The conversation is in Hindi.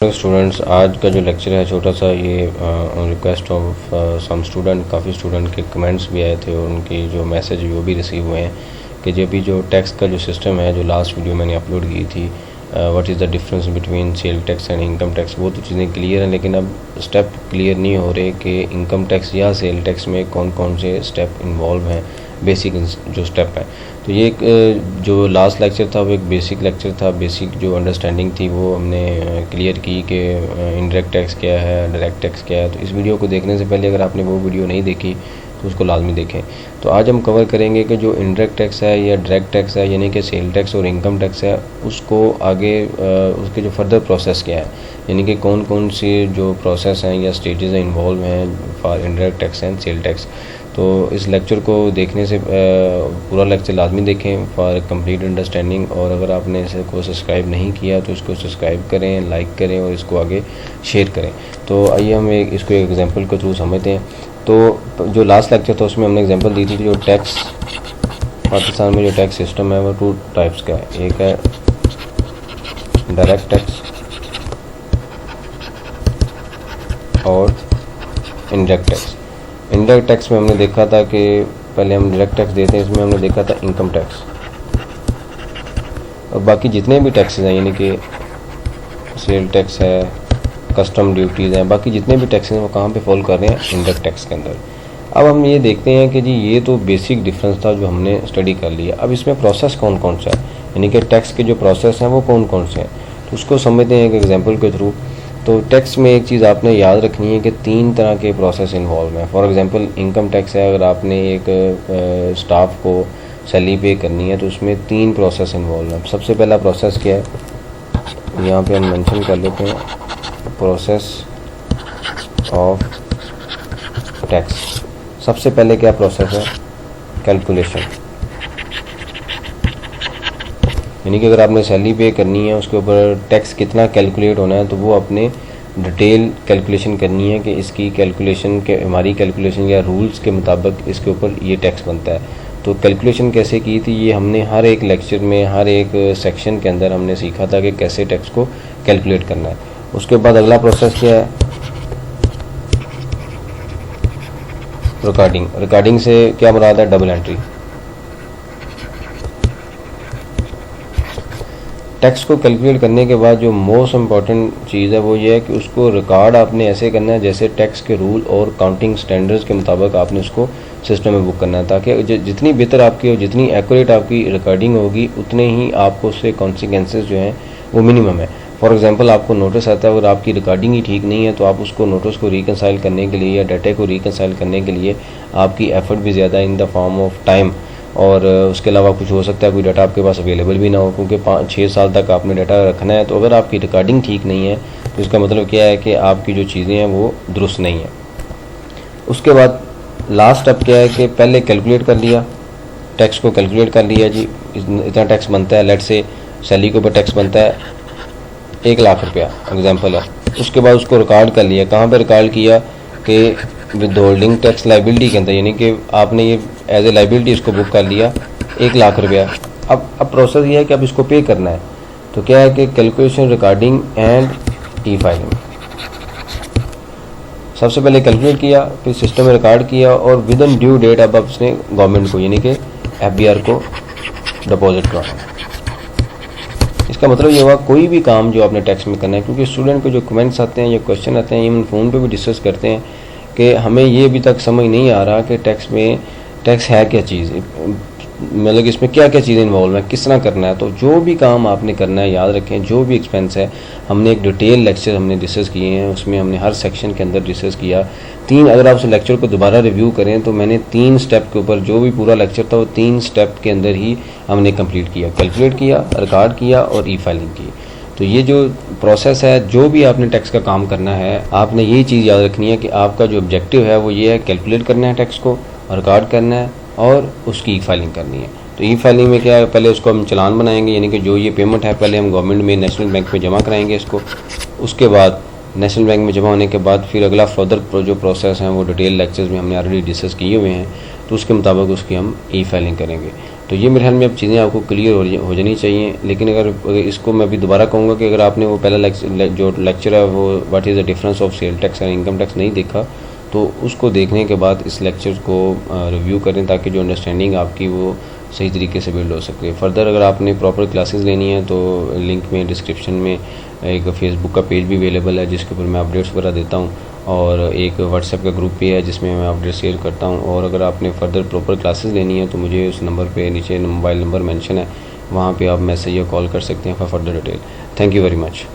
हेलो स्टूडेंट्स, आज का जो लेक्चर है छोटा सा ये रिक्वेस्ट ऑफ सम स्टूडेंट, काफ़ी स्टूडेंट के कमेंट्स भी आए थे और उनकी जो मैसेज वो भी रिसीव हुए हैं कि जब भी जो टैक्स का जो सिस्टम है जो लास्ट वीडियो मैंने अपलोड की थी, what is the difference between sale tax and income tax, वो तो चीज़ें क्लियर हैं, लेकिन अब स्टेप क्लियर नहीं हो रहे कि इनकम टैक्स या सेल टैक्स में कौन कौन से स्टेप इन्वॉल्व हैं, बेसिक जो स्टेप हैं। तो ये एक जो लास्ट लेक्चर था वो एक बेसिक लेक्चर था, बेसिक जो अंडरस्टैंडिंग थी वो हमने क्लियर की कि इनडायरेक्ट टैक्स क्या है, डायरेक्ट टैक्स क्या है। तो इस वीडियो को देखने से पहले अगर आपने वो वीडियो नहीं देखी तो उसको लाजमी देखें। तो आज हम कवर करेंगे कि जो इनडायरेक्ट टैक्स है या डायरेक्ट टैक्स है, यानी कि सेल टैक्स और इनकम टैक्स है, उसको आगे उसके जो फर्दर प्रोसेस क्या है, यानी कि कौन कौन सी जो प्रोसेस हैं या स्टेजेस इन्वॉल्व हैं for indirect tax and sale tax. तो इस लेक्चर को देखने से पूरा लेक्चर लाजमी देखें फॉर कंप्लीट अंडरस्टैंडिंग। और अगर आपने इसको सब्सक्राइब नहीं किया तो इसको सब्सक्राइब करें, लाइक करें और इसको आगे शेयर करें। तो आइए हम इसको एक एग्जांपल के थ्रू समझते हैं। तो जो लास्ट लेक्चर था उसमें हमने एग्जांपल दी थी कि जो टैक्स पाकिस्तान में जो टैक्स सिस्टम है वो 2 टाइप्स का है। एक है डायरेक्ट टैक्स और इनडायरेक्ट टैक्स। इनडायरेक्ट टैक्स में हमने देखा था कि पहले हम डायरेक्ट टैक्स देते हैं, इसमें हमने देखा था इनकम टैक्स, और बाकी जितने भी टैक्सेस हैं यानी कि सेल टैक्स है, कस्टम ड्यूटीज़ हैं, बाकी जितने भी टैक्सेस हैं वो कहाँ पे फॉलो कर रहे हैं, इनडायरेक्ट टैक्स के अंदर। अब हम ये देखते हैं कि जी ये तो बेसिक डिफरेंस था जो हमने स्टडी कर लिया। अब इसमें प्रोसेस कौन कौन सा है, यानी कि टैक्स के जो प्रोसेस हैं वो कौन कौन से हैं, तो उसको समझते हैं एक एग्जाम्पल के थ्रू। तो टैक्स में एक चीज़ आपने याद रखनी है कि 3 तरह के प्रोसेस इन्वॉल्व हैं। फॉर एग्जांपल इनकम टैक्स है, अगर आपने एक स्टाफ को सैलरी पे करनी है तो उसमें 3 प्रोसेस इन्वॉल्व हैं। सबसे पहला प्रोसेस क्या है, यहाँ पे हम मेंशन कर लेते हैं, प्रोसेस ऑफ टैक्स। सबसे पहले क्या प्रोसेस है, कैलकुलेशन, यानी कि अगर आपने सैलरी पे करनी है उसके ऊपर टैक्स कितना कैलकुलेट होना है तो वो अपने डिटेल कैलकुलेशन करनी है कि इसकी कैलकुलेशन के हमारी कैलकुलेशन या रूल्स के मुताबिक इसके ऊपर ये टैक्स बनता है। तो कैलकुलेशन कैसे की थी ये हमने हर एक लेक्चर में, हर एक सेक्शन के अंदर हमने सीखा था कि कैसे टैक्स को कैलकुलेट करना है। उसके बाद अगला प्रोसेस क्या है, रिकॉर्डिंग। रिकॉर्डिंग से क्या मुराद है, डबल एंट्री। टैक्स को कैलकुलेट करने के बाद जो मोस्ट इम्पॉर्टेंट चीज़ है वो ये है कि उसको रिकॉर्ड आपने ऐसे करना है जैसे टैक्स के रूल और काउंटिंग स्टैंडर्ड्स के मुताबिक आपने उसको सिस्टम में बुक करना है, ताकि जितनी बेहतर आपकी और जितनी एक्यूरेट आपकी रिकॉर्डिंग होगी उतने ही आपको उससे कॉन्सिक्वेंसेस जो हैं वो मिनिमम है। फॉर एग्जांपल आपको नोटिस आता है, अगर आपकी रिकॉर्डिंग ही ठीक नहीं है तो आप उसको नोटिस को रिकंसाइल करने के लिए या डाटा को रिकंसाइल करने के लिए आपकी एफर्ट भी ज़्यादा in the form of time, और उसके अलावा कुछ हो सकता है कोई डाटा आपके पास अवेलेबल भी ना हो, क्योंकि 5-6 साल तक आपने डाटा रखना है। तो अगर आपकी रिकॉर्डिंग ठीक नहीं है तो इसका मतलब क्या है कि आपकी जो चीज़ें हैं वो दुरुस्त नहीं है। उसके बाद लास्ट स्टेप क्या है कि पहले कैलकुलेट कर लिया, टैक्स को कैलकुलेट कर लिया, जी इतना टैक्स बनता है, लेट से सैलरी के ऊपर टैक्स बनता है 1 लाख रुपया एग्जाम्पल है। उसके बाद उसको रिकॉर्ड कर लिया, कहाँ पर रिकॉर्ड किया कि विद होल्डिंग टैक्स लाइबिलिटी के अंदर, यानी कि आपने ये एज ए लाइबिलिटी इसको बुक कर लिया 1 लाख रुपया। अब प्रोसेस ये है कि अब इसको पे करना है। तो क्या है कि calculation, recording and E filing. सबसे पहले कैलकुलेट किया, फिर सिस्टम में रिकॉर्ड किया और विद इन ड्यू डेट अब उसने गवर्नमेंट को यानी कि FBR को डिपॉजिट करवाना। इसका मतलब ये हुआ कोई भी काम जो आपने टैक्स में करना है, क्योंकि स्टूडेंट को जो कमेंट्स आते हैं या क्वेश्चन आते हैं, इवन फ़ोन पे भी डिस्कस करते हैं कि हमें ये अभी तक समझ नहीं आ रहा कि टैक्स में टैक्स है क्या चीज़, मतलब इसमें क्या क्या चीज़ें इन्वॉल्व हैं, किस तरह करना है। तो जो भी काम आपने करना है याद रखें, जो भी एक्सपेंस है, हमने एक डिटेल लेक्चर हमने डिस्कस किए हैं, उसमें हमने हर सेक्शन के अंदर डिस्कस किया। अगर आप उस लेक्चर को दोबारा रिव्यू करें तो मैंने 3 स्टेप के ऊपर जो भी पूरा लेक्चर था वो 3 स्टेप के अंदर ही हमने कंप्लीट किया, कैलकुलेट किया, रिकॉर्ड किया और ई फाइलिंग की। तो ये जो प्रोसेस है, जो भी आपने टैक्स का काम करना है, आपने यही चीज़ याद रखनी है कि आपका जो ऑब्जेक्टिव है वो ये है, कैलकुलेट करना है टैक्स को, रिकॉर्ड करना है और उसकी ई फाइलिंग करनी है। तो ई फाइलिंग में क्या है, पहले उसको हम चालान बनाएंगे, यानी कि जो ये पेमेंट है पहले हम गवर्नमेंट में नेशनल बैंक में जमा कराएंगे इसको। उसके बाद नेशनल बैंक में जमा होने के बाद फिर अगला फर्दर जो प्रोसेस हैं वो डिटेल लेक्चर्स में हमने ऑलरेडी डिस्कस किए हुए हैं, तो उसके मुताबिक उसकी हम ई फाइलिंग करेंगे। तो ये मेरे ख्याल में अब चीज़ें आपको क्लियर हो जानी चाहिए। लेकिन अगर इसको मैं अभी दोबारा कहूँगा कि अगर आपने वो पहला जो लेक्चर है वो what is the difference of sale tax and income tax नहीं देखा, तो उसको देखने के बाद इस लेक्चर को रिव्यू करें, ताकि जो अंडरस्टैंडिंग आपकी वो सही तरीके से बिल्ड हो सके। फर्दर अगर आपने प्रॉपर क्लासेस लेनी है तो लिंक में डिस्क्रिप्शन में एक फेसबुक का पेज भी अवेलेबल है जिसके ऊपर मैं अपडेट्स वगैरह देता हूँ, और एक व्हाट्सएप का ग्रुप भी है जिसमें मैं अपडेट शेयर करता हूँ। और अगर आपने फर्दर प्रॉपर क्लासेस लेनी है तो मुझे उस नंबर पे नीचे मोबाइल नंबर मेंशन है, वहाँ पे आप मैसेज या कॉल कर सकते हैं for further detail. Thank you very much.